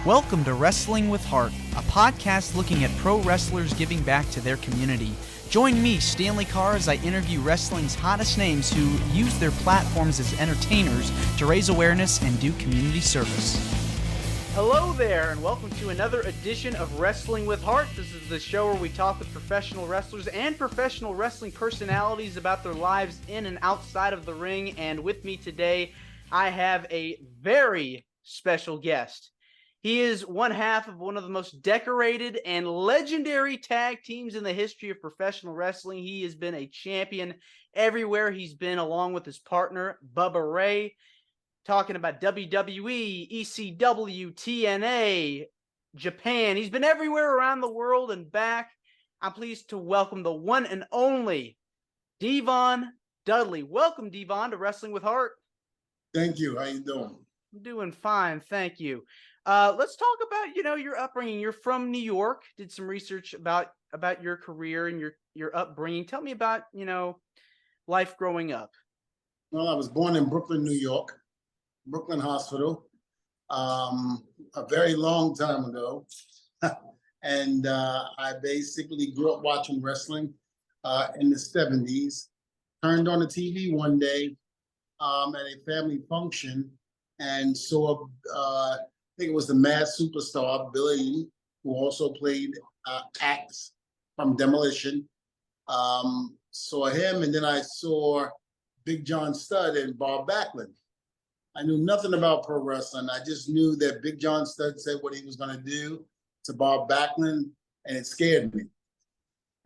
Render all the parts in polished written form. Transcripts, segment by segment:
Welcome to Wrestling with Heart, a podcast looking at pro wrestlers giving back to their community. Join me, Stanley Carr, as I interview wrestling's hottest names who use their platforms as entertainers to raise awareness and do community service. Hello there, and welcome to another edition of Wrestling with Heart. This is the show where we talk with professional wrestlers and professional wrestling personalities about their lives in and outside of the ring. And with me today, I have a very special guest. He is one half of one of the most decorated and legendary tag teams in the history of professional wrestling. He has been a champion everywhere he's been, along with his partner, Bubba Ray. Talking about WWE, ECW, TNA, Japan. He's been everywhere around the world and back. I'm pleased to welcome the one and only D-Von Dudley. Welcome, D-Von, to Wrestling with Heart. Thank you. How you doing? I'm doing fine, thank you. Let's talk about, your upbringing. You're from New York. Did some research about your career and your upbringing. Tell me about, life growing up. Well, I was born in Brooklyn, New York, Brooklyn Hospital, a very long time ago. And I basically grew up watching wrestling in the 70s. Turned on the TV one day at a family function and saw I think it was the Mad Superstar, Billy, who also played Axe from Demolition. Saw him, and then I saw Big John Studd and Bob Backlund. I knew nothing about pro wrestling. I just knew that Big John Studd said what he was going to do to Bob Backlund, and it scared me.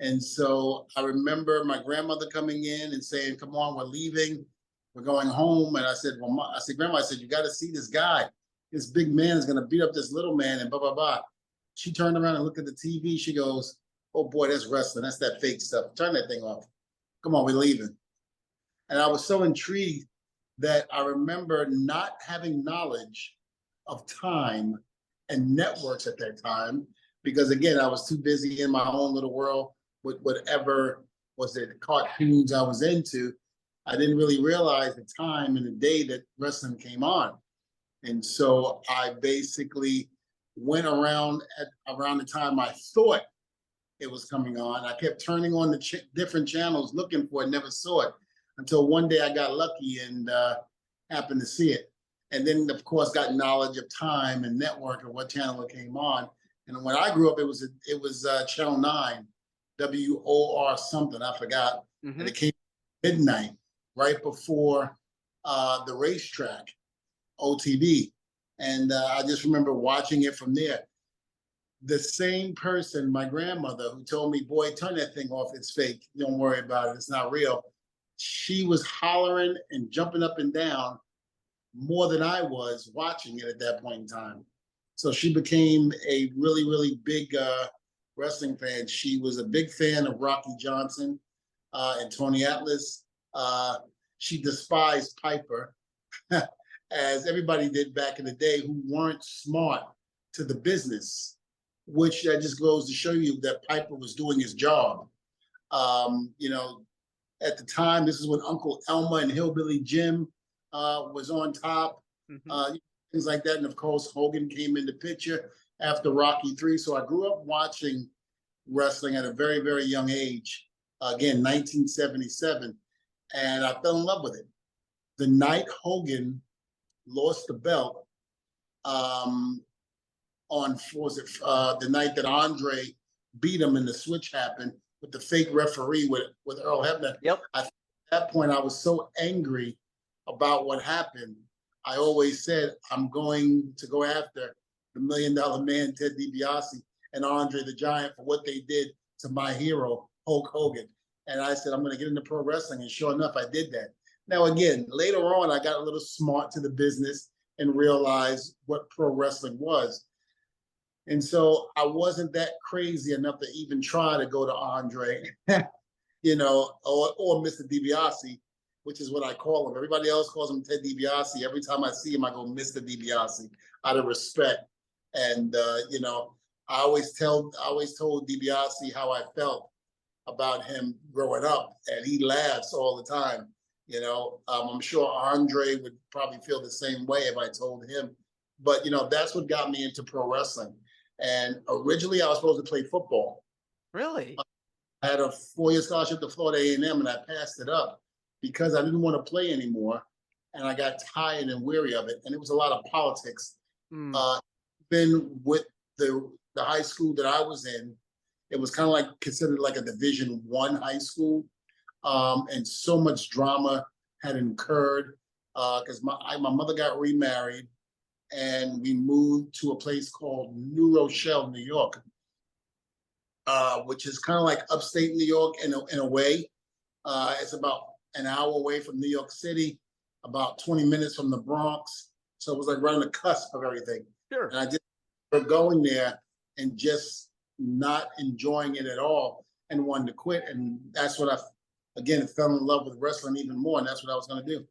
And so I remember my grandmother coming in and saying, "Come on, we're leaving. We're going home." And I said, "Well, Grandma," I said, "you got to see this guy. This big man is going to beat up this little man," and blah, blah, blah. She turned around and looked at the TV. She goes, "Oh boy, that's wrestling. That's that fake stuff. Turn that thing off. Come on, we're leaving." And I was so intrigued that I remember not having knowledge of time and networks at that time, because again, I was too busy in my own little world with whatever was the cartoons I was into. I didn't really realize the time and the day that wrestling came on. And so I basically went around the time I thought it was coming on. I kept turning on the different channels looking for it, never saw it, until one day I got lucky and happened to see it. And then, of course, got knowledge of time and network and what channel it came on. And when I grew up, it was Channel 9, WOR something, I forgot. Mm-hmm. And it came midnight, right before the racetrack. OTB, and I just remember watching it from there. The same person, my grandmother, who told me, "Boy, turn that thing off, it's fake, don't worry about it, it's not real," she was hollering and jumping up and down more than I was watching it at that point in time. So she became a really, really big wrestling fan. She was a big fan of Rocky Johnson and Tony Atlas. She despised Piper. As everybody did back in the day, who weren't smart to the business, which that just goes to show you that Piper was doing his job. At the time, this is when Uncle Elmer and Hillbilly Jim was on top, things like that. And of course, Hogan came in the picture after Rocky III. So I grew up watching wrestling at a very, very young age. Again, 1977, and I fell in love with it. The night Hogan lost the belt the night that Andre beat him and the switch happened with the fake referee with Earl Hebner. Yep. At that point, I was so angry about what happened. I always said, I'm going to go after the $1 Million Man, Ted DiBiase, and Andre the Giant for what they did to my hero, Hulk Hogan. And I said, I'm going to get into pro wrestling. And sure enough, I did that. Now, again, later on, I got a little smart to the business and realized what pro wrestling was. And so I wasn't that crazy enough to even try to go to Andre, or Mr. DiBiase, which is what I call him. Everybody else calls him Ted DiBiase. Every time I see him, I go, Mr. DiBiase, out of respect. And, I always told DiBiase how I felt about him growing up, and he laughs all the time. I'm sure Andre would probably feel the same way if I told him But that's what got me into pro wrestling. And originally, I was supposed to play football. Really? I had a 4-year scholarship to Florida A&M, and I passed it up because I didn't want to play anymore, and I got tired and weary of it. And it was a lot of politics. Mm. Been with the high school that I was in, it was kind of like considered like a Division I high school, and so much drama had incurred because my mother got remarried, and we moved to a place called New Rochelle, New York, which is kind of like upstate New York in a way. It's about an hour away from New York City, about 20 minutes from the Bronx. So it was like right on the cusp of everything. Sure. And I just remember going there and just not enjoying it at all and wanted to quit. And that's what again, fell in love with wrestling even more. And that's what I was going to do.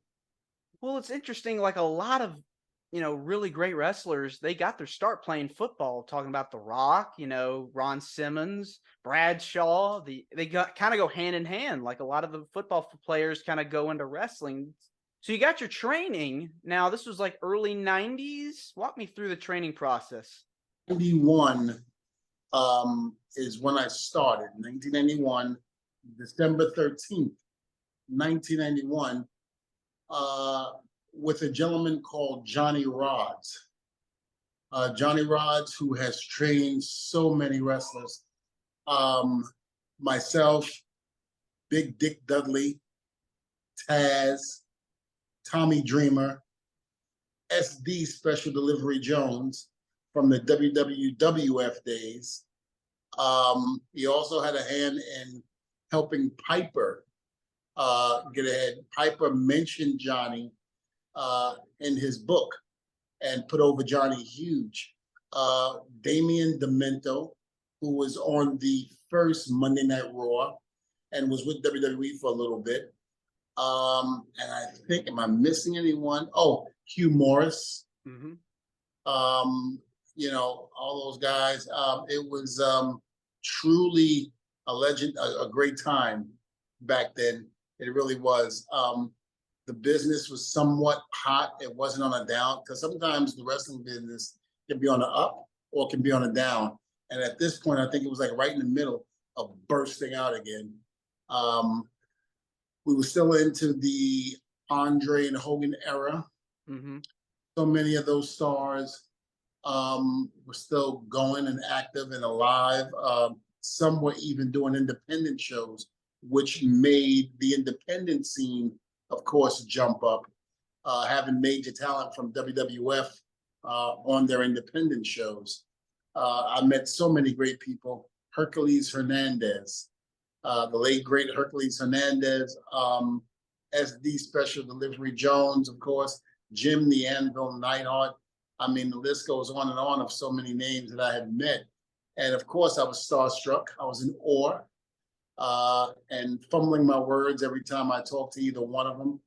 Well, it's interesting. Like a lot of, really great wrestlers, they got their start playing football. Talking about The Rock, Ron Simmons, Bradshaw. They kind of go hand in hand. Like a lot of the football players kind of go into wrestling. So you got your training. Now this was like early '90s. Walk me through the training process. 91 is when I started. 1991, December 13th, 1991. With a gentleman called Johnny Rodz. Johnny Rodz, who has trained so many wrestlers. Myself, Big Dick Dudley, Taz, Tommy Dreamer, SD Special Delivery Jones from the WWF days. He also had a hand in helping Piper get ahead. Piper mentioned Johnny in his book and put over Johnny huge. Damian Demento, who was on the first Monday Night Raw and was with WWE for a little bit. And I think, am I missing anyone? Oh, Hugh Morris. Mm-hmm. All those guys. It was truly a great time back then. It really was. The business was somewhat hot. It wasn't on a down, because sometimes the wrestling business can be on an up or can be on a down. And at this point, I think it was like right in the middle of bursting out again. We were still into the Andre and Hogan era. Mm-hmm. So many of those stars were still going and active and alive. Some were even doing independent shows, which made the independent scene, of course, jump up, having major talent from WWF on their independent shows. I met so many great people. Hercules Hernandez, the late great Hercules Hernandez, SD Special Delivery Jones, of course, Jim the Anvil Neidhart. I mean, the list goes on of so many names that I had met. And of course, I was starstruck. I was in awe. And fumbling my words every time I talked to either one of them,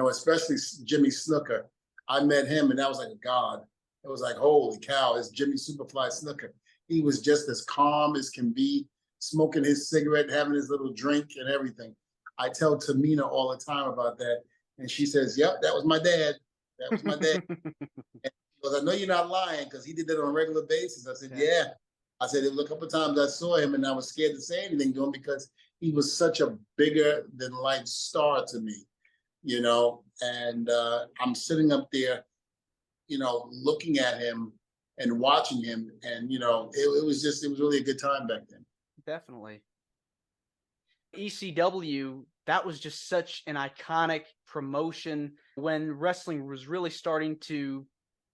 especially Jimmy Snuka. I met him and that was like a god. It was like, holy cow, it's Jimmy Superfly Snuka. He was just as calm as can be, smoking his cigarette, having his little drink and everything. I tell Tamina all the time about that. And she says, yep, that was my dad. That was my dad. Because I know you're not lying, because he did that on a regular basis. I said, yeah. I said, there was a couple of times I saw him and I was scared to say anything to him because he was such a bigger than life star to me, and I'm sitting up there, looking at him and watching him. And, it was really a good time back then. Definitely. ECW, that was just such an iconic promotion when wrestling was really starting to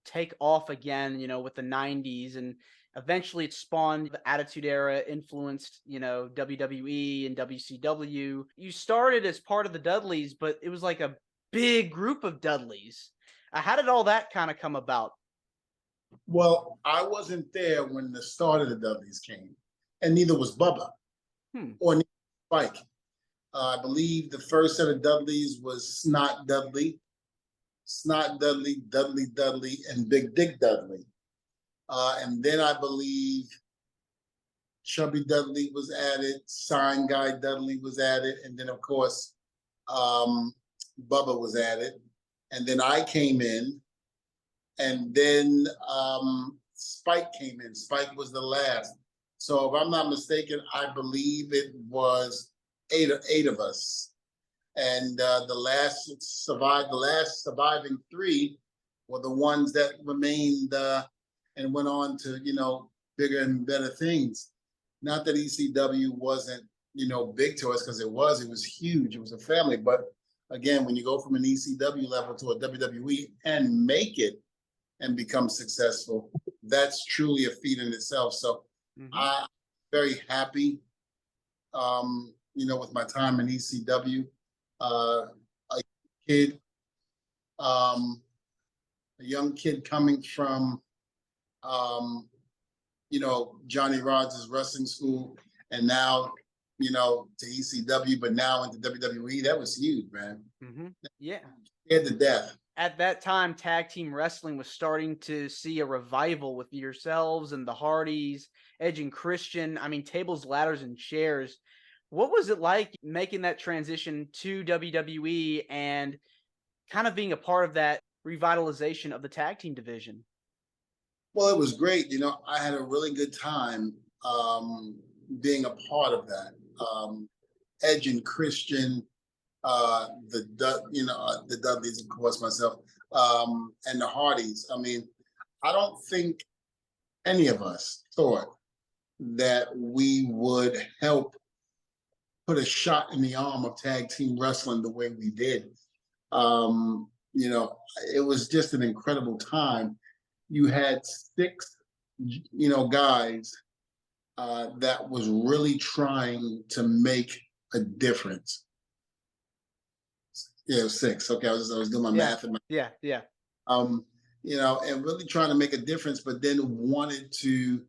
take off again, with the 90s, and eventually it spawned the Attitude Era, influenced, WWE and WCW. You started as part of the Dudleys, but it was like a big group of Dudleys. How did all that kind of come about? Well, I wasn't there when the start of the Dudleys came, and neither was Bubba or Spike. I believe the first set of Dudleys was Snot Dudley, Dudley Dudley, and Big Dick Dudley. And then I believe Chubby Dudley was added, Sign Guy Dudley was added, and then, of course, Bubba was added. And then I came in, And then Spike came in. Spike was the last. So if I'm not mistaken, I believe it was eight of us. And the last surviving three were the ones that remained and went on to, bigger and better things. Not that ECW wasn't, big to us, because it was huge. It was a family. But again, when you go from an ECW level to a WWE and make it and become successful, that's truly a feat in itself. So I'm very happy, with my time in ECW. A kid, a young kid coming from, Johnny Rodz' wrestling school, and now, to ECW, but now into WWE. That was huge, man. Yeah. Scared to death. At that time, tag team wrestling was starting to see a revival with yourselves and the Hardys, Edge and Christian. I mean, tables, ladders, and chairs. What was it like making that transition to WWE and kind of being a part of that revitalization of the tag team division? Well, it was great. I had a really good time being a part of that. Edge and Christian, the Dudleys, of course, myself, and the Hardys. I mean, I don't think any of us thought that we would help put a shot in the arm of tag team wrestling the way we did. It was just an incredible time. You had six, guys that was really trying to make a difference. Yeah, six. Okay, I was doing my math. Yeah. And really trying to make a difference, but then wanted to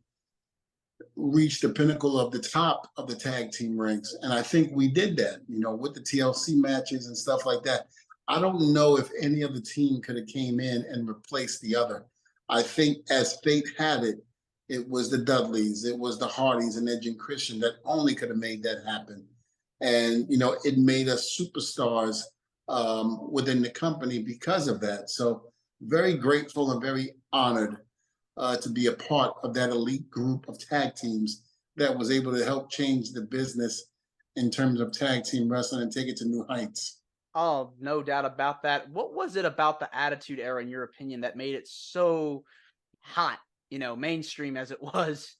reach the pinnacle of the top of the tag team ranks. And I think we did that, with the TLC matches and stuff like that. I don't know if any other team could have came in and replaced the other. I think as fate had it, it was the Dudleys, it was the Hardys and Edge and Christian that only could have made that happen. And, it made us superstars within the company because of that. So very grateful and very honored to be a part of that elite group of tag teams that was able to help change the business in terms of tag team wrestling and take it to new heights. Oh, no doubt about that. What was it about the Attitude Era, in your opinion, that made it so hot, mainstream as it was?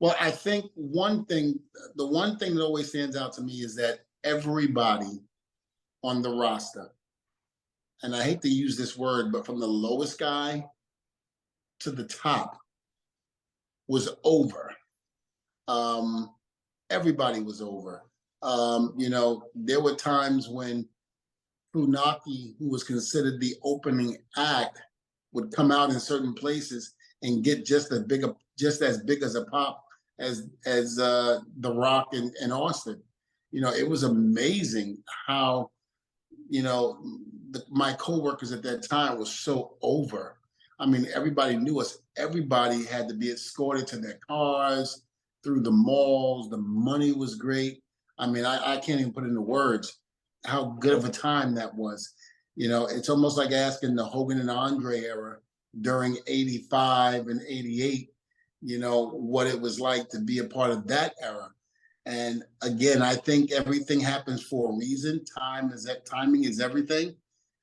Well, I think the one thing that always stands out to me is that everybody on the roster, and I hate to use this word, but from the lowest guy to the top, was over. Everybody was over. There were times when Funaki, who was considered the opening act, would come out in certain places and get just as big as a pop as The Rock and Austin. It was amazing how my coworkers at that time was so over. I mean, everybody knew us. Everybody had to be escorted to their cars, through the malls. The money was great. I mean, I can't even put into words how good of a time that was. It's almost like asking the Hogan and Andre era during 85 and 88, what it was like to be a part of that era. And again, I think everything happens for a reason. Timing is everything.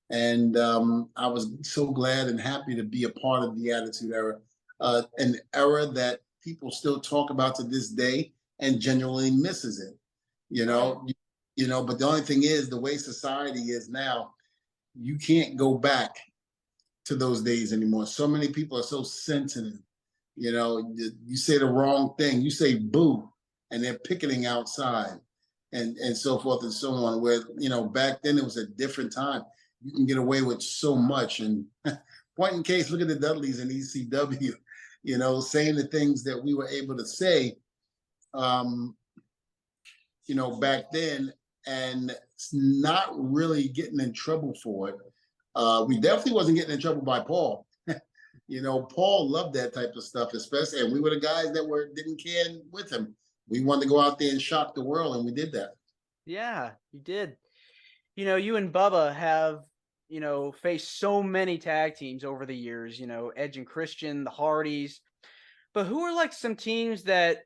And I was so glad and happy to be a part of the Attitude Era, an era that people still talk about to this day and genuinely misses it. But the only thing is, the way society is now, you can't go back to those days anymore. So many people are so sensitive. You say the wrong thing, you say boo, and they're picketing outside, and so forth and so on. Where back then it was a different time. You can get away with so much. And point in case, look at the Dudleys and ECW. Saying the things that we were able to say, back then, and not really getting in trouble for it. We definitely wasn't getting in trouble by Paul. Paul loved that type of stuff, especially, and we were the guys that didn't care with him. We wanted to go out there and shock the world, and we did that. Yeah, you did. You and Bubba have faced so many tag teams over the years, Edge and Christian, the Hardys. But who are like some teams that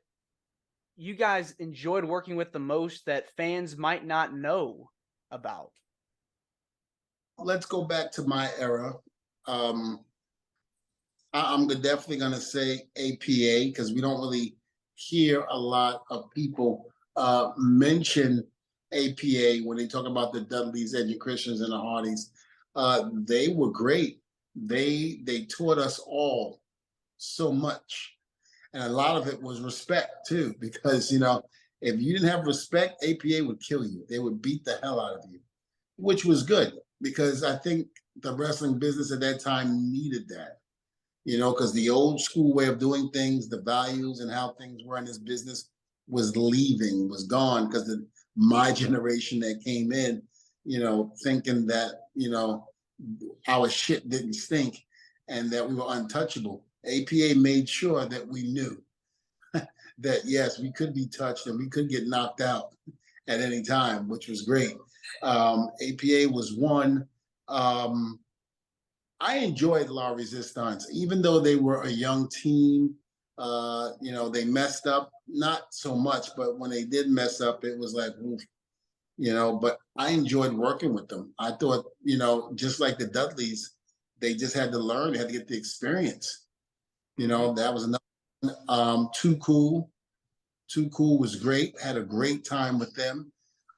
you guys enjoyed working with the most that fans might not know about? Let's go back to my era. Um, I'm definitely going to say APA because we don't really hear a lot of people mention APA when they talk about the Dudleys, Edge and Christians, and the Hardys. They were great. They taught us all so much, and a lot of it was respect too. Because if you didn't have respect, APA would kill you. They would beat the hell out of you, which was good because I think the wrestling business at that time needed that. Because the old school way of doing things, the values and how things were in this business was gone because my generation that came in, thinking that, our shit didn't stink and that we were untouchable. APA made sure that we knew that, yes, we could be touched and we could get knocked out at any time, which was great. APA was one. I enjoyed La Resistance, even though they were a young team. They messed up, not so much, but when they did mess up, it was like, oof, but I enjoyed working with them. I thought, just like the Dudleys, they just had to learn, they had to get the experience. That was another one. Too Cool. Too Cool was great, had a great time with them.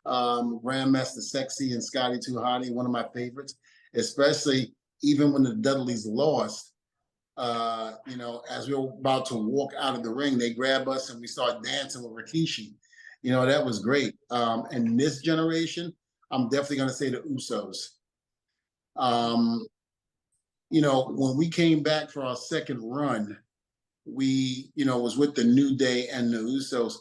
Grandmaster Sexy and Scotty Too Hottie, one of my favorites, especially even when the Dudleys lost, as we were about to walk out of the ring, they grab us and we start dancing with Rikishi. That was great. And this generation, I'm definitely going to say the Usos. When we came back for our second run, we, was with the New Day and the Usos.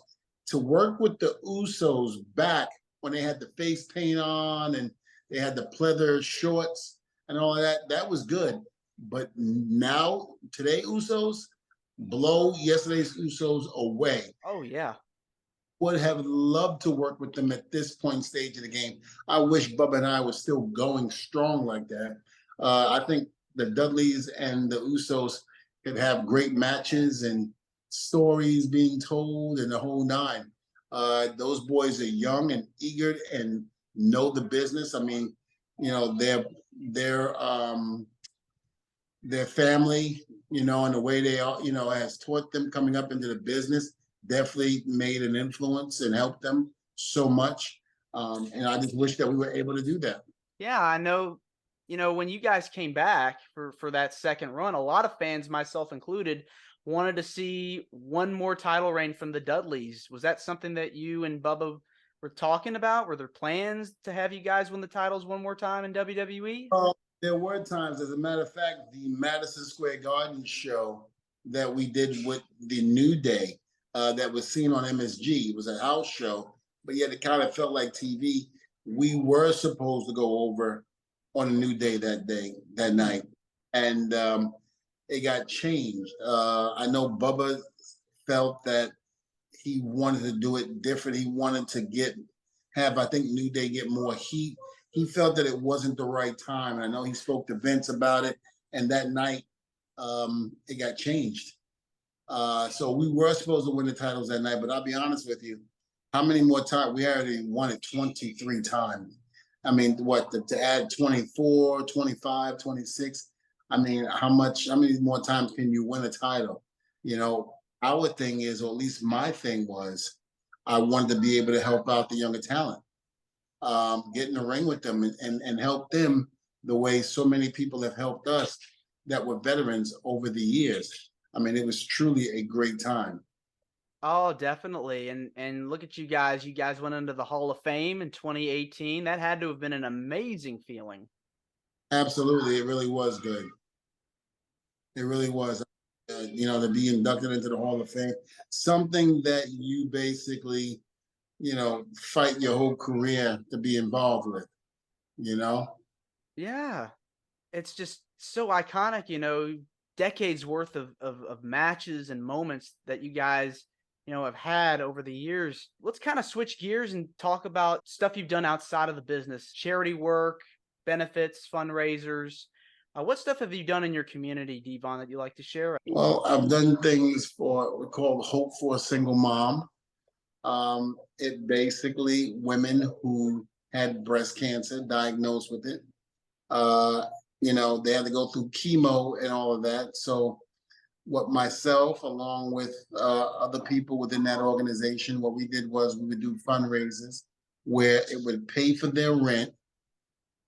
To work with the Usos back when they had the face paint on and they had the pleather shorts and all of that, that was good. But now, today Usos blow yesterday's Usos away. Oh, yeah. Would have loved to work with them at this point stage of the game. I wish Bubba and I were still going strong like that. I think the Dudleys and the Usos could have great matches and stories being told and the whole nine. Those boys are young and eager and know the business. I mean, their family, and the way they are, has taught them coming up into the business, definitely made an influence and helped them so much. And I just wish that we were able to do that. Yeah, I know. When you guys came back for that second run, a lot of fans, myself included, wanted to see one more title reign from the Dudleys. Was that something that you and Bubba were talking about? Were there plans to have you guys win the titles one more time in WWE? There were times, as a matter of fact, the Madison Square Garden show that we did with the New Day, that was seen on MSG. It was a house show, but yet it kind of felt like TV. We were supposed to go over on a New Day that night, and it got changed. I know Bubba felt that he wanted to do it different. He wanted to have, I think, New Day get more heat. He felt that it wasn't the right time. And I know he spoke to Vince about it, and that night it got changed. So we were supposed to win the titles that night, but I'll be honest with you, how many more times? We already won it 23 times. I mean, to add 24, 25, 26? I mean, how many more times can you win a title? Our thing is, or at least my thing was, I wanted to be able to help out the younger talent, get in the ring with them and help them the way so many people have helped us that were veterans over the years. I mean, it was truly a great time. Oh, definitely. And look at you guys. You guys went into the Hall of Fame in 2018. That had to have been an amazing feeling. Absolutely. It really was good. It really was. To be inducted into the Hall of Fame, something that you basically, fight your whole career to be involved with, Yeah. It's just so iconic, decades worth of matches and moments that you guys, have had over the years. Let's kind of switch gears and talk about stuff you've done outside of the business, charity work. benefits, fundraisers. What stuff have you done in your community, Devon, that you like to share? Well, I've done things for what we call Hope for a Single Mom. It basically women who had breast cancer diagnosed with it. Uh, they had to go through chemo and all of that. So what myself, along with other people within that organization, what we did was we would do fundraisers where it would pay for their rent,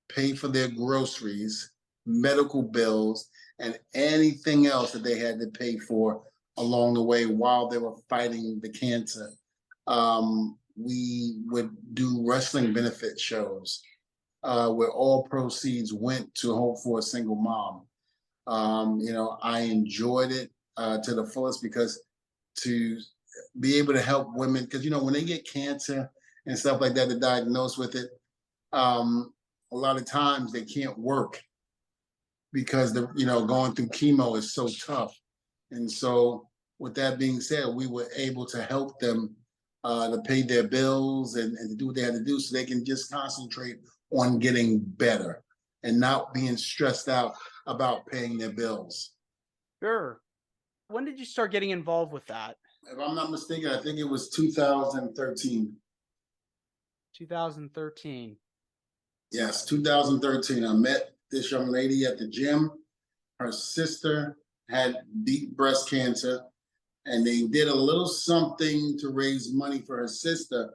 pay for their groceries, medical bills, and anything else that they had to pay for along the way while they were fighting the cancer. We would do wrestling benefit shows where all proceeds went to Hope for a Single Mom. I enjoyed it to the fullest because to be able to help women, because when they get cancer and stuff like that, they're diagnosed with it. A lot of times they can't work because going through chemo is so tough. And so with that being said, we were able to help them to pay their bills and to do what they had to do so they can just concentrate on getting better and not being stressed out about paying their bills. Sure. When did you start getting involved with that? If I'm not mistaken, I think it was 2013. 2013. Yes, 2013. I met this young lady at the gym. Her sister had deep breast cancer, and they did a little something to raise money for her sister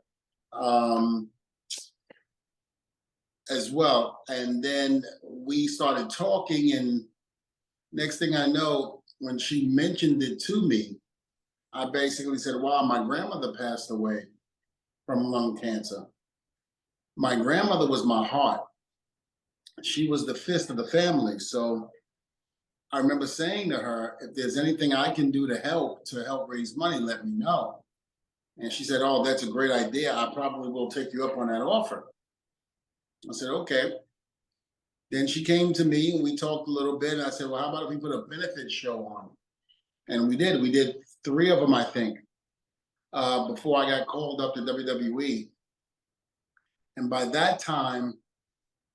as well. And then we started talking, and next thing I know, when she mentioned it to me, I basically said, wow, my grandmother passed away from lung cancer. My grandmother was my heart. She was the fist of the family. So I remember saying to her, if there's anything I can do to help raise money, let me know. And she said, oh, that's a great idea. I probably will take you up on that offer. I said, okay. Then she came to me and we talked a little bit. And I said, well, how about if we put a benefit show on? And we did. We did 3 of them, I think, before I got called up to WWE. And by that time,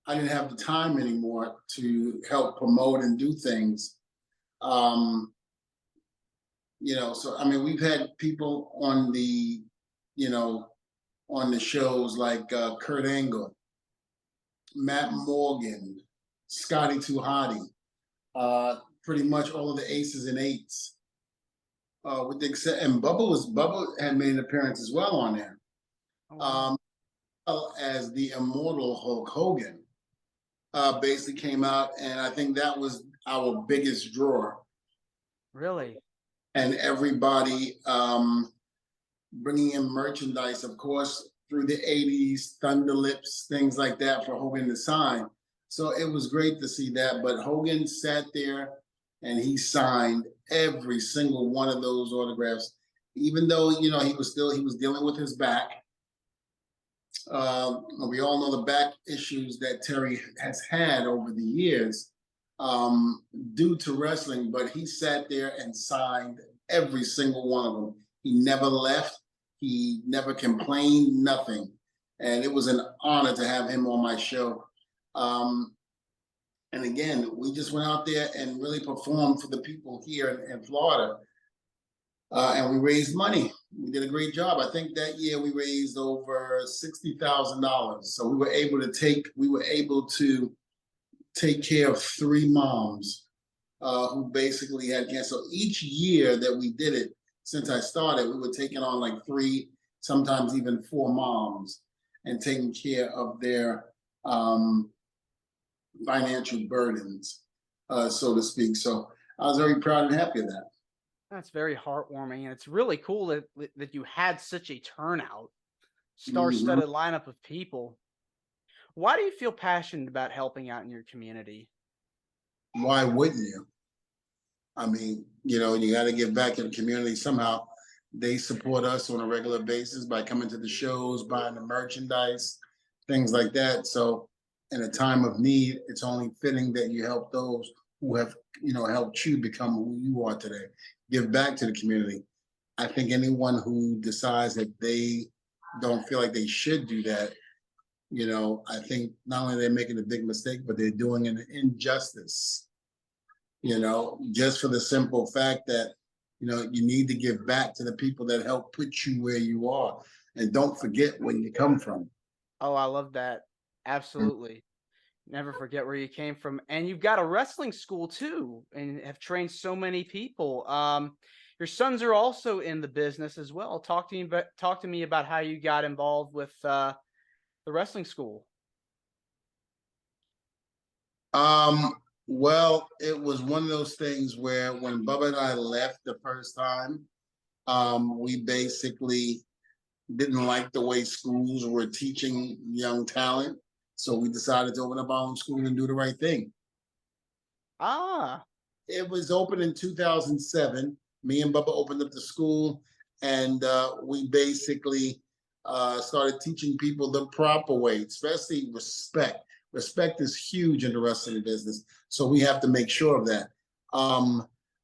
I didn't have the time anymore to help promote and do things. So I mean, we've had people on the, on the shows like Kurt Angle, Matt Morgan, Scotty Too Hotty, pretty much all of the aces and eights. With the and Bubba had made an appearance as well on there. As the immortal Hulk Hogan basically came out, and I think that was our biggest draw. Really? And everybody bringing in merchandise, of course, through the 80s, Thunder Lips, things like that for Hogan to sign. So it was great to see that. But Hogan sat there and he signed every single one of those autographs, even though, he was dealing with his back. We all know the back issues that Terry has had over the years due to wrestling, but he sat there and signed every single one of them. He never left. He never complained, nothing. And it was an honor to have him on my show. And again, we just went out there and really performed for the people here in Florida. And we raised money. We did a great job. I think that year we raised over $60,000. So we were able to take care of 3 moms who basically had cancer. So each year that we did it, since I started, we were taking on like 3, sometimes even 4 moms and taking care of their financial burdens, so to speak. So I was very proud and happy of that. That's very heartwarming, and it's really cool that you had such a turnout, star-studded lineup of people. Why do you feel passionate about helping out in your community? Why wouldn't you? I mean, you got to give back to the community somehow. They support us on a regular basis by coming to the shows, buying the merchandise, things like that. So in a time of need, it's only fitting that you help those who have, helped you become who you are today. Give back to the community. I think anyone who decides that they don't feel like they should do that I think not only they're making a big mistake, but they're doing an injustice, just for the simple fact that, you need to give back to the people that help put you where you are. And don't forget where you come from. Oh, I love that. Absolutely. Never forget where you came from. And you've got a wrestling school too, and have trained so many people. Your sons are also in the business as well. Talk to me about how you got involved with the wrestling school. Well, it was one of those things where when Bubba and I left the first time, we basically didn't like the way schools were teaching young talent. So we decided to open up our own school and do the right thing. Ah, It was open in 2007. Me and Bubba opened up the school, and we basically started teaching people the proper way, especially respect. Respect is huge in the wrestling business, so we have to make sure of that.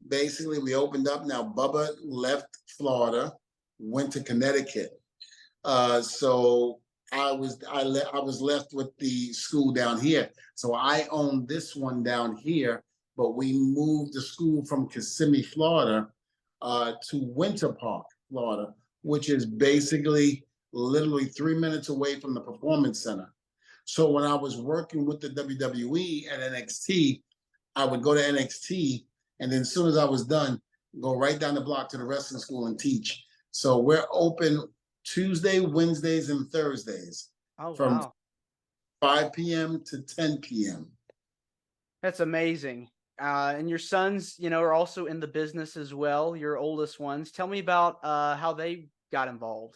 Basically, we opened up. Now, Bubba left Florida, went to Connecticut, so I was left with the school down here. So I own this one down here, but we moved the school from Kissimmee, Florida, to Winter Park, Florida, which is basically literally 3 minutes away from the Performance Center. So when I was working with the WWE and NXT, I would go to NXT, and then as soon as I was done, go right down the block to the wrestling school and teach. So we're open Tuesday, Wednesdays, and Thursdays oh from wow. 5 p.m. to 10 p.m. That's amazing. And your sons, are also in the business as well, your oldest ones. Tell me about how they got involved.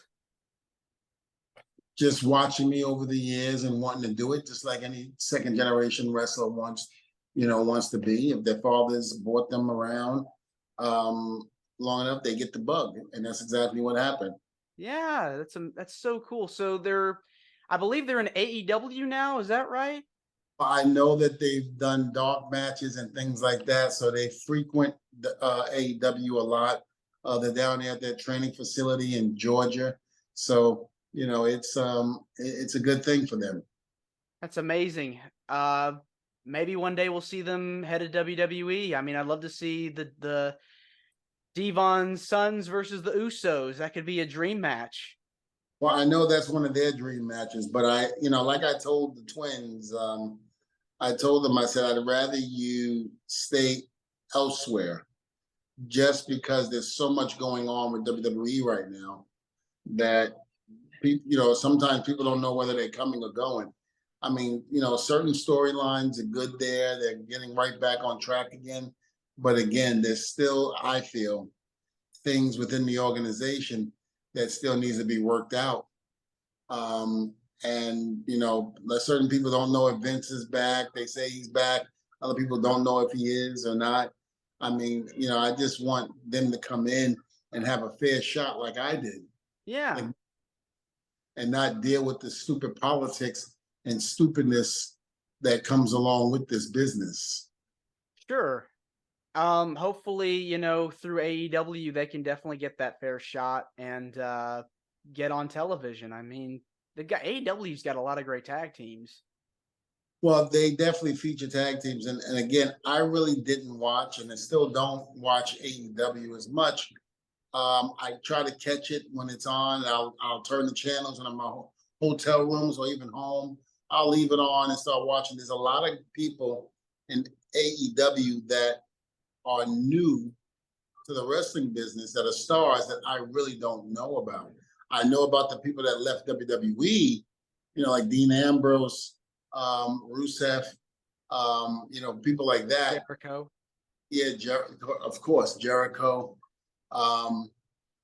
Just watching me over the years and wanting to do it, just like any second generation wrestler wants to be. If their fathers brought them around long enough, they get the bug, and that's exactly what happened. Yeah, that's so cool. So I believe they're in AEW now. Is that right? I know that they've done dark matches and things like that, so they frequent the AEW a lot. They're down there at their training facility in Georgia, so it's a good thing for them. That's amazing. Maybe one day we'll see them head to WWE. I mean, I'd love to see the Devon Sons versus the Usos. That could be a dream match. Well, I know that's one of their dream matches, but like I told the twins, I told them, I said, I'd rather you stay elsewhere, just because there's so much going on with WWE right now that sometimes people don't know whether they're coming or going. I mean, certain storylines are good there. They're getting right back on track again. But again, there's still, I feel, things within the organization that still needs to be worked out. And certain people don't know if Vince is back. They say he's back. Other people don't know if he is or not. I mean, I just want them to come in and have a fair shot like I did. Yeah. And not deal with the stupid politics and stupidness that comes along with this business. Sure. Hopefully, through AEW they can definitely get that fair shot and get on television. I mean, AEW's got a lot of great tag teams. Well, they definitely feature tag teams. And again, I really didn't watch, and I still don't watch AEW as much. I try to catch it when it's on. I'll turn the channels when I'm in my hotel rooms or even home. I'll leave it on and start watching. There's a lot of people in AEW that are new to the wrestling business, that are stars that I really don't know about. I know about the people that left WWE, like Dean Ambrose, Rusev, people like that. Jericho. Yeah, of course, Jericho,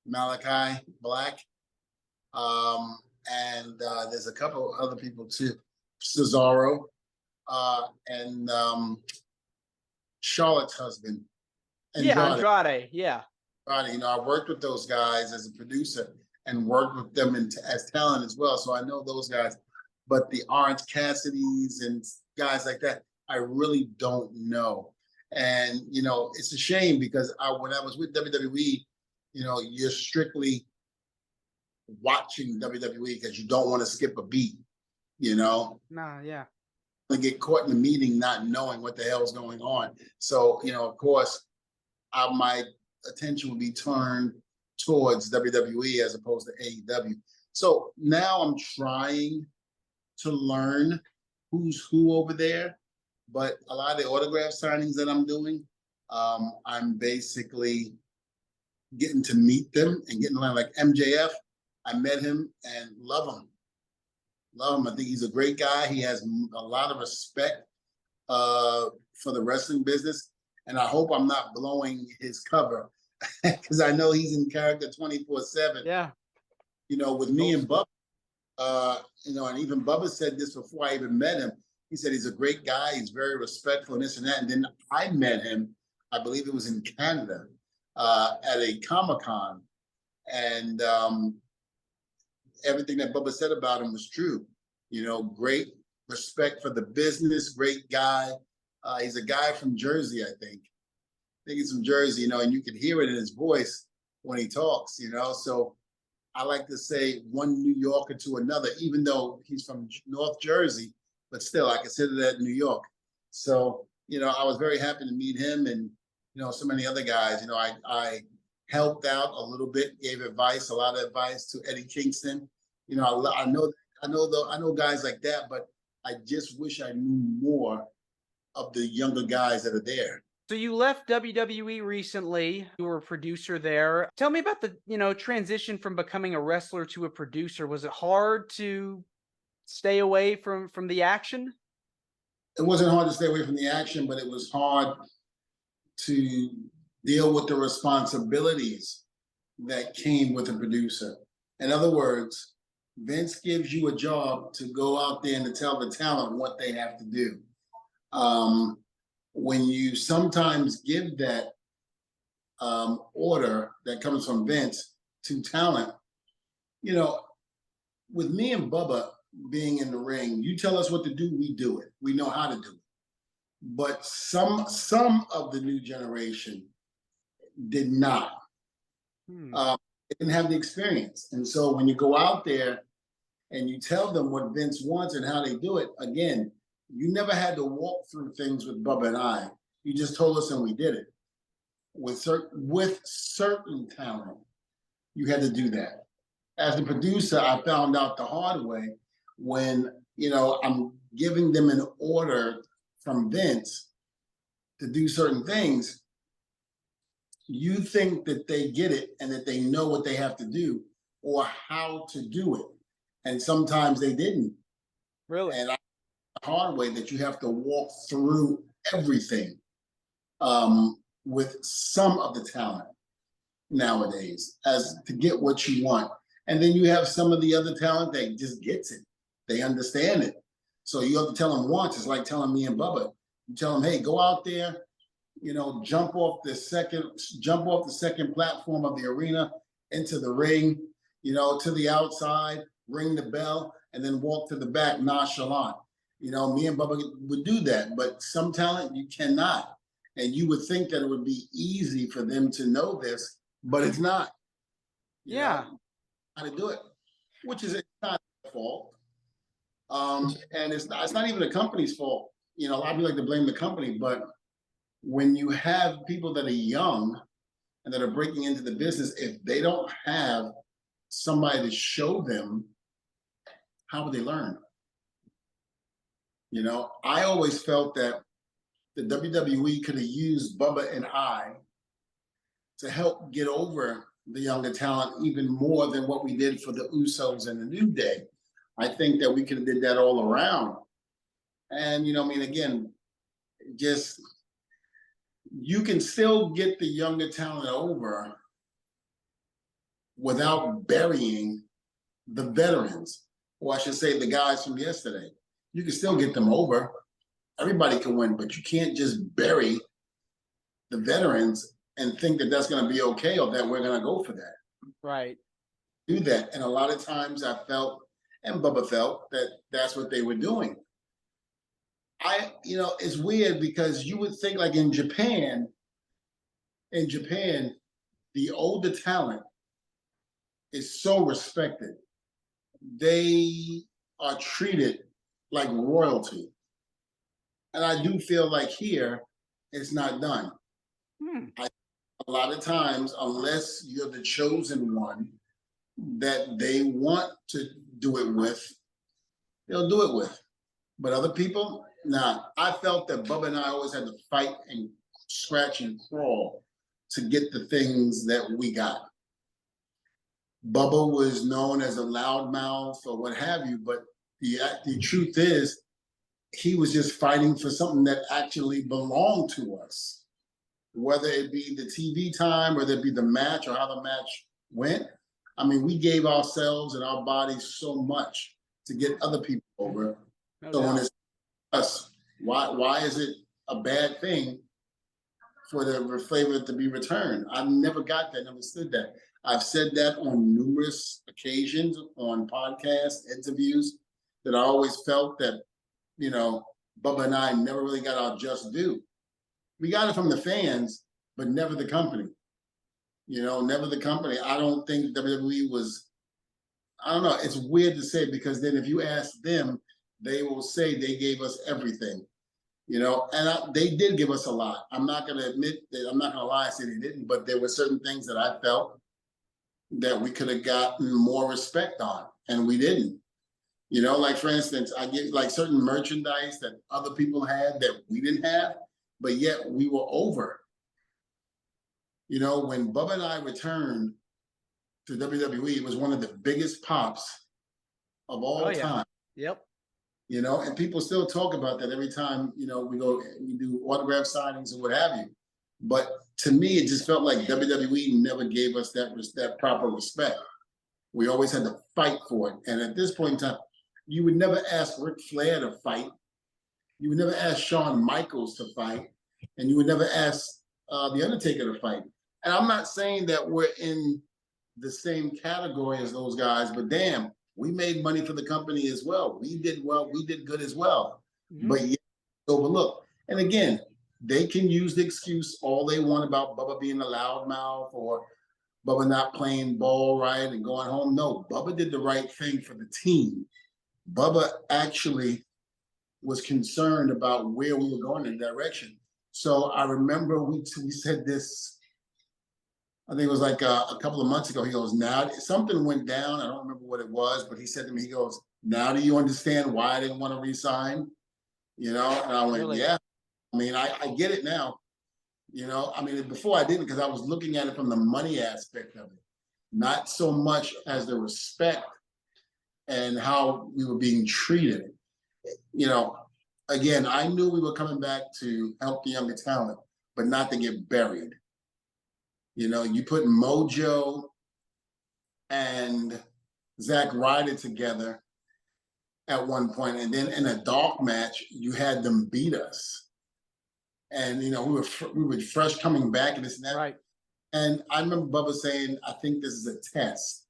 Malachi Black, and there's a couple other people too, Cesaro, and Charlotte's husband, Andrade. Yeah. Andrade. I worked with those guys as a producer and worked with them as talent as well, so I know those guys. But the Orange Cassidys and guys like that, I really don't know. And it's a shame because when I was with WWE, you're strictly watching WWE because you don't want to skip a beat. you know, Nah, yeah. to get caught in a meeting not knowing what the hell's going on. So, of course, my attention will be turned towards WWE as opposed to AEW. So now I'm trying to learn who's who over there, but a lot of the autograph signings that I'm doing, I'm basically getting to meet them and getting around. Like MJF, I met him and love him. Love him. I think he's a great guy. He has a lot of respect for the wrestling business, and I hope I'm not blowing his cover because I know he's in character 24/7. Yeah. With me and Bubba, and even Bubba said this before I even met him. He said he's a great guy. He's very respectful and this and that. And then I met him, I believe it was in Canada, at a Comic-Con. And everything that Bubba said about him was true. Great respect for the business, great guy. He's a guy from Jersey, I think. I think he's from Jersey, and you can hear it in his voice when he talks, So I like to say one New Yorker to another, even though he's from North Jersey, but still I consider that New York. So, I was very happy to meet him and, so many other guys. I helped out a little bit, gave advice, a lot of advice to Eddie Kingston. I know guys like that, but I just wish I knew more of the younger guys that are there. So you left WWE recently. You were a producer there. Tell me about the, transition from becoming a wrestler to a producer. Was it hard to stay away from the action? It wasn't hard to stay away from the action, but it was hard to deal with the responsibilities that came with a producer. In other words, Vince gives you a job to go out there and to tell the talent what they have to do. When you sometimes give that order that comes from Vince to talent, with me and Bubba being in the ring, you tell us what to do, we do it. We know how to do it. But some of the new generation did not. They didn't have the experience. And so when you go out there and you tell them what Vince wants and how they do it, again, you never had to walk through things with Bubba and I. You just told us and we did it. With certain talent, you had to do that. As a producer, I found out the hard way when, I'm giving them an order from Vince to do certain things. You think that they get it and that they know what they have to do or how to do it. And sometimes they didn't. Really? And the hard way that you have to walk through everything with some of the talent nowadays as to get what you want. And then you have some of the other talent that just gets it. They understand it. So you have to tell them once. It's like telling me and Bubba. You tell them, hey, go out there, jump off the second platform of the arena into the ring, to the outside, ring the bell, and then walk to the back nonchalant. Me and Bubba would do that, but some talent you cannot. And you would think that it would be easy for them to know this, but it's not. Yeah. How to do it, which is not their fault. And it's not even the company's fault. A lot of people like to blame the company, but when you have people that are young and that are breaking into the business, if they don't have somebody to show them, how would they learn? I always felt that the WWE could have used Bubba and I to help get over the younger talent even more than what we did for the Usos and the New Day. I think that we could have did that all around. And, again, just you can still get the younger talent over without burying the veterans, or I should say the guys from yesterday. You can still get them over. Everybody can win, but you can't just bury the veterans and think that that's going to be okay or that we're going to go for that. Right. Do that. And a lot of times I felt, and Bubba felt, that that's what they were doing. It's weird because you would think like in Japan, the older talent is so respected. They are treated like royalty. And I do feel like here, it's not done. A lot of times, unless you're the chosen one that they want to do it with, they'll do it with. But other people, nah. I felt that Bubba and I always had to fight and scratch and crawl to get the things that we got. Bubba was known as a loudmouth or what have you, but the truth is, he was just fighting for something that actually belonged to us. Whether it be the TV time, whether it be the match or how the match went. I mean, we gave ourselves and our bodies so much to get other people over. So when it's us, why is it a bad thing for the flavor to be returned? I never got that, never understood that. I've said that on numerous occasions, on podcasts, interviews, that I always felt that, you know, Bubba and I never really got our just due. We got it from the fans, but never the company. You know, never the company. I don't think WWE was, I don't know, it's weird to say, because then if you ask them, they will say they gave us everything. You know, and they did give us a lot. I'm not going to admit that, I'm not going to lie and say they didn't, but there were certain things that I felt that we could have gotten more respect on, and we didn't. You know, like for instance, I get like certain merchandise that other people had that we didn't have, but yet we were over. You know, when Bubba and I returned to WWE, it was one of the biggest pops of all time. Yep. You know, and people still talk about that every time, you know, we do autograph signings or what have you. But to me, it just felt like WWE never gave us that proper respect. We always had to fight for it. And at this point in time, you would never ask Ric Flair to fight. You would never ask Shawn Michaels to fight. And you would never ask The Undertaker to fight. And I'm not saying that we're in the same category as those guys, but damn, we made money for the company as well. We did well. We did good as well. But yet, overlooked. And again, they can use the excuse all they want about Bubba being a loudmouth or Bubba not playing ball right and going home. No, Bubba did the right thing for the team. Bubba actually was concerned about where we were going in direction. So I remember we said this, I think it was like a couple of months ago. He goes, now something went down. I don't remember what it was, but he said to me, he goes, now do you understand why I didn't want to resign? You know, and I went, really? Yeah. I mean, I get it now. You know, I mean, before I didn't, because I was looking at it from the money aspect of it, not so much as the respect and how we were being treated. You know, again, I knew we were coming back to help the younger talent, but not to get buried. You know, you put Mojo and Zack Ryder together at one point, and then in a dark match, you had them beat us. And you know, we were fresh coming back and this and that. Right. And I remember Bubba saying, "I think this is a test.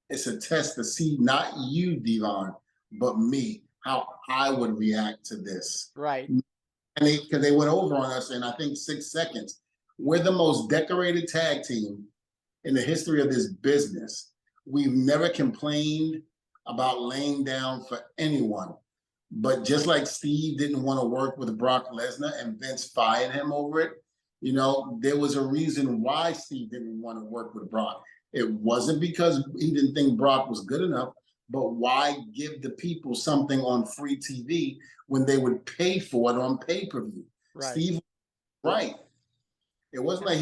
It's a test to see not you, D-Von, but me, how I would react to this." Right. And because they went over on us in I think 6 seconds. We're the most decorated tag team in the history of this business. We've never complained about laying down for anyone. But just like Steve didn't want to work with Brock Lesnar and Vince fired him over it, you know, there was a reason why Steve didn't want to work with Brock. It wasn't because he didn't think Brock was good enough, but why give the people something on free TV when they would pay for it on pay-per-view? Right. Steve was right. It wasn't like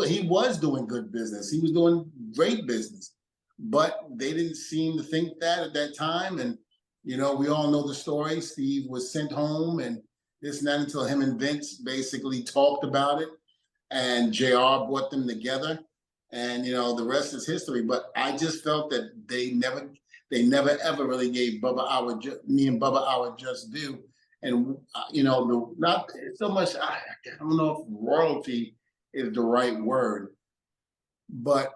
he was doing good business. He was doing great business, but they didn't seem to think that at that time. And you know, we all know the story. Steve was sent home and this and that until him and Vince basically talked about it. And JR brought them together. And, you know, the rest is history. But I just felt that they never ever really gave me and Bubba our just due. And, you know, not so much, I don't know if royalty is the right word, but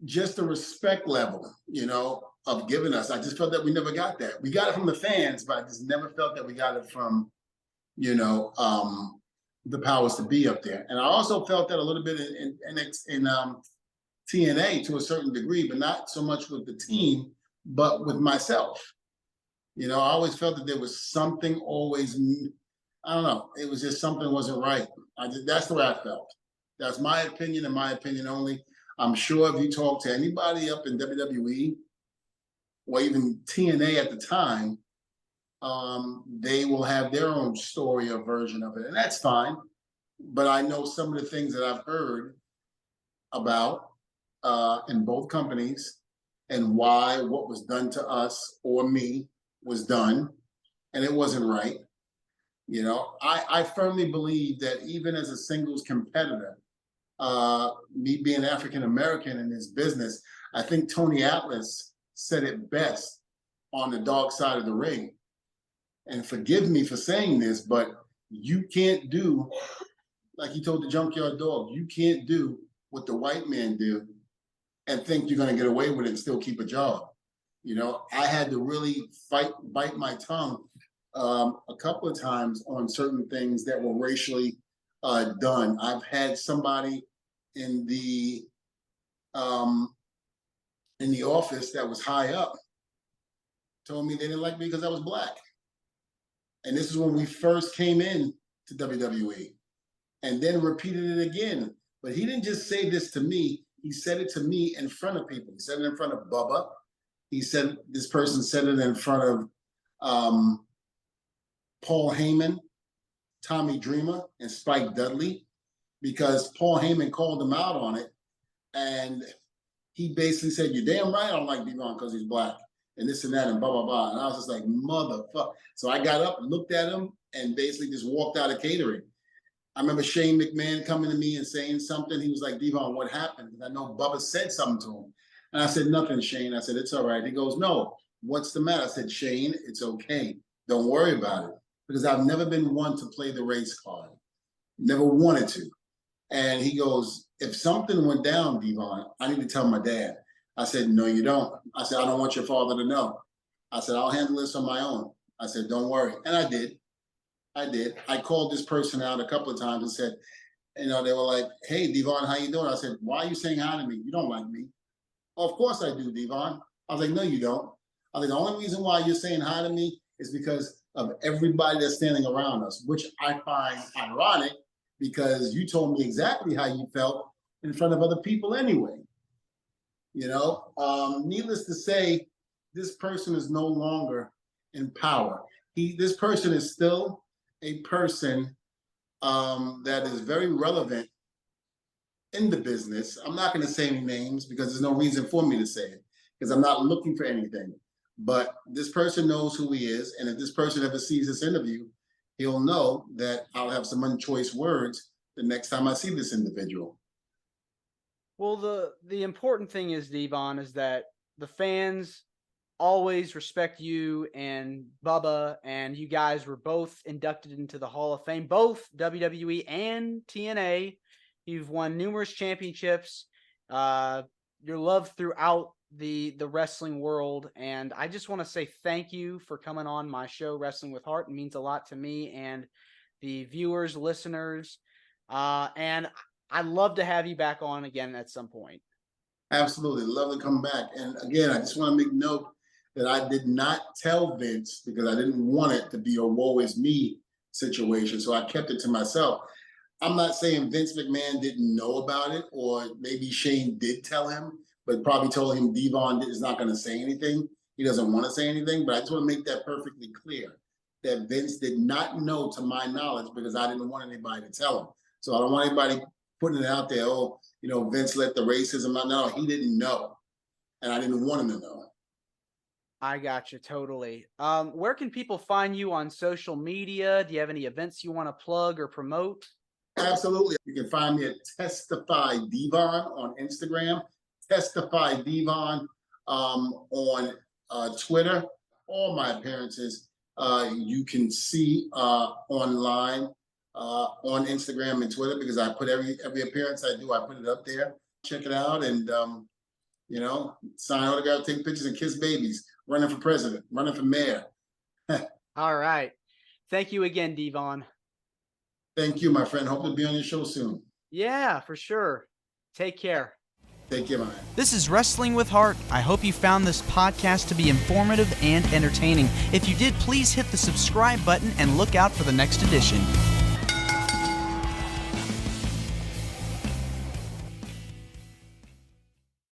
just the respect level, you know, of giving us. I just felt that we never got that. We got it from the fans, but I just never felt that we got it from, you know, the powers to be up there. And I also felt that a little bit in TNA to a certain degree, but not so much with the team, but with myself. I always felt that there was something always, I don't know, it was just something wasn't right. That's the way I felt. That's my opinion and my opinion only. I'm sure if you talk to anybody up in WWE or even TNA at the time, they will have their own story or version of it, and that's fine. But I know some of the things that I've heard about in both companies and why what was done to us or me was done, and it wasn't right. I firmly believe that even as a singles competitor, me being African American in this business, I think Tony Atlas said it best on the dark side of the ring. And forgive me for saying this, but you can't do, like he told the junkyard dog, you can't do what the white man do and think you're going to get away with it and still keep a job. I had to really bite my tongue a couple of times on certain things that were racially done. I've had somebody in the office that was high up told me they didn't like me because I was black. And this is when we first came in to WWE, and then repeated it again. But he didn't just say this to me. He said it to me in front of people. He said it in front of Bubba. This person said it in front of Paul Heyman, Tommy Dreamer, and Spike Dudley, because Paul Heyman called him out on it. And he basically said, "You're damn right I don't like D-Von because he's black, and this and that, and blah, blah, blah." And I was just like, motherfucker. So I got up, looked at him, and basically just walked out of catering. I remember Shane McMahon coming to me and saying something. He was like, "D-Von, what happened?" Because I know Bubba said something to him. And I said, "Nothing, Shane." I said, "It's all right." He goes, "No, what's the matter?" I said, "Shane, it's okay. Don't worry about it." Because I've never been one to play the race card. Never wanted to. And he goes, "If something went down, D-Von, I need to tell my dad." I said, "No, you don't." I said, "I don't want your father to know." I said, "I'll handle this on my own." I said, "Don't worry." And I did. I called this person out a couple of times and said, they were like, "Hey, D-Von, how you doing?" I said, "Why are you saying hi to me? You don't like me." "Oh, of course I do, D-Von." I was like, "No, you don't." I was like, "The only reason why you're saying hi to me is because of everybody that's standing around us," which I find ironic because you told me exactly how you felt in front of other people anyway. Needless to say, this person is no longer in power. This person is still a person that is very relevant in the business. I'm not going to say any names because there's no reason for me to say it because I'm not looking for anything. But this person knows who he is, and if this person ever sees this interview, he'll know that I'll have some unchoice words the next time I see this individual. Well, the important thing is, D-Von, is that the fans always respect you and Bubba, and you guys were both inducted into the Hall of Fame, both WWE and TNA. You've won numerous championships. You're loved throughout the wrestling world, and I just want to say thank you for coming on my show, Wrestling with Heart. It means a lot to me and the viewers, listeners, and I'd love to have you back on again at some point. Absolutely. Love to come back. And again, I just want to make note that I did not tell Vince because I didn't want it to be a woe is me situation. So I kept it to myself. I'm not saying Vince McMahon didn't know about it, or maybe Shane did tell him, but probably told him D-Von is not going to say anything. He doesn't want to say anything, but I just want to make that perfectly clear that Vince did not know, to my knowledge, because I didn't want anybody to tell him. So I don't want anybody putting it out there, "Oh, Vince let the racism out." No, he didn't know, and I didn't want him to know. I got you totally. Where can people find you on social media? Do you have any events you want to plug or promote? Absolutely. You can find me at Testify D-Von on Instagram, Testify D-Von on Twitter. All my appearances you can see online on Instagram and Twitter, because I put every appearance I do, I put it up there. Check it out and sign autographs, take pictures, and kiss babies. Running for president, running for mayor. All right. Thank you again, D-Von. Thank you, my friend. Hope to be on your show soon. Yeah, for sure. Take care. Take care, man. This is Wrestling with Heart. I hope you found this podcast to be informative and entertaining. If you did, please hit the subscribe button and look out for the next edition.